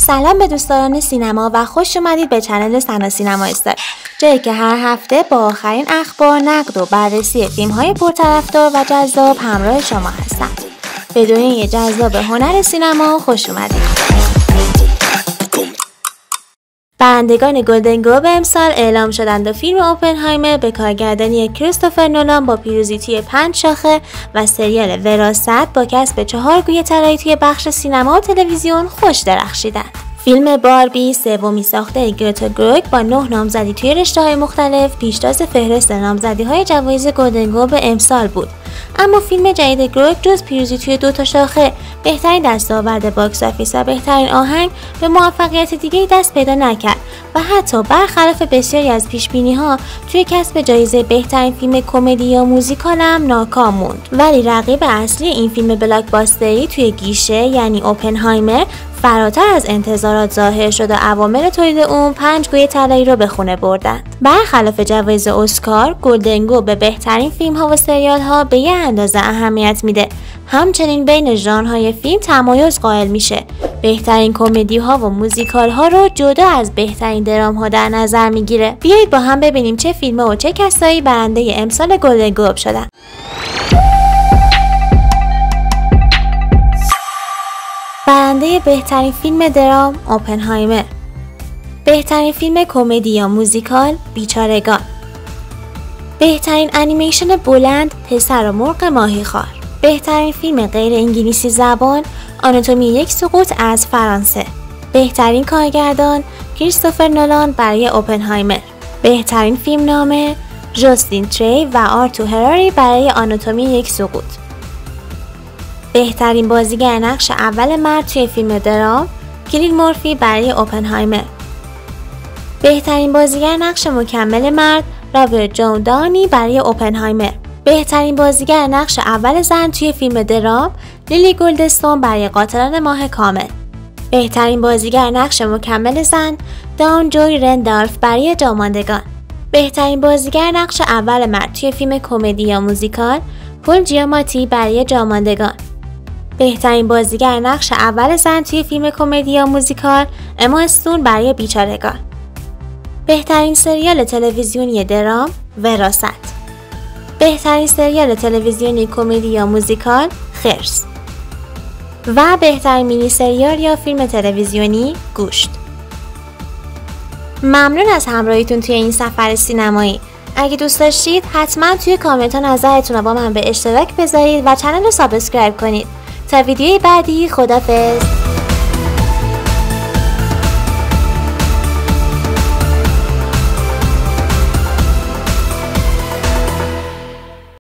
سلام به دوستان سینما و خوش اومدید به چنل سنا سینما استایل، جایی که هر هفته با آخرین اخبار، نقد و بررسی فیلم‌های پرطرفدار و جذاب همراه شما هستم. به دنیای جذاب هنر سینما خوش اومدید. برندگان گلدن گلوب امسال اعلام شدند و فیلم اوپنهایمر به کارگردانی کریستوفر نولان با پیروزی توی 5 شاخه و سریال وراثت با کسب 4 گوی طلایی توی بخش سینما و تلویزیون خوش درخشیدند. فیلم باربی سومین ساخته گرتا گروگ با 9 نامزدی توی رشته‌های مختلف پیشتاز فهرست نامزدی‌های جوایز گلدن گلوب امسال بود. اما فیلم جدید گروگ جز پیروزی توی 2 شاخه، بهترین دستاورد باکس آفیس و بهترین آهنگ به موفقیت دیگه‌ای دست پیدا نکرد و حتی برخلاف بسیاری از پیش‌بینی‌ها توی کسب جایزه بهترین فیلم کمدی یا موزیکال هم ناکام موند. ولی رقیب اصلی این فیلم بلاکباستری توی گیشه یعنی اوپنهایمر فراتر از انتظارات ظاهر شد و عوامل تولید اون 5 گوی طلایی رو به خونه بردند. برخلاف جوایز اسکار، گلدن گلوب به بهترین فیلم‌ها و سریال‌ها به یه اندازه اهمیت میده. همچنین بین ژانرهای فیلم تمایز قائل میشه. بهترین کمدی‌ها و موزیکال‌ها رو جدا از بهترین درام‌ها در نظر میگیره. بیایید با هم ببینیم چه فیلم‌ها و چه کسایی برنده امسال گلدن گلوب شدن. برنده بهترین فیلم درام اوپنهایمر، بهترین فیلم کمدی یا موزیکال بیچارگان، بهترین انیمیشن بلند پسر و مرغ ماهیخوار، بهترین فیلم غیر انگلیسی زبان آناتومی یک سقوط از فرانسه، بهترین کارگردان کریستوفر نولان برای اوپنهایمر، بهترین فیلمنامه جاستین تری و آرتور هراری برای آناتومی یک سقوط، بهترین بازیگر نقش اول مرد توی فیلم درام کیلین مورفی برای اوپنهایمر، بهترین بازیگر نقش مکمل مرد رابرت جان دانی برای اوپنهایمر، بهترین بازیگر نقش اول زن توی فیلم درام لیلی گولدستون برای قاتلان ماه کامل، بهترین بازیگر نقش مکمل زن دان جوی رندالف برای جاماندگان، بهترین بازیگر نقش اول مرد توی فیلم کمدی یا موزیکال پول جیاماتی برای جاماندگان، بهترین بازیگر نقش اول زن توی فیلم کمدی یا موزیکال اما استون برای بیچارگان، بهترین سریال تلویزیونی درام وراثت، بهترین سریال تلویزیونی کمدی یا موزیکال خرس و بهترین مینی سریال یا فیلم تلویزیونی گوشت. ممنون از همراهیتون توی این سفر سینمایی. اگه دوست داشتید حتما توی کامنت ها نظرتون رو با من به اشتراک بذارید و چنل رو سابسکرایب کنید. تا ویدیوی بعدی، خدافظ.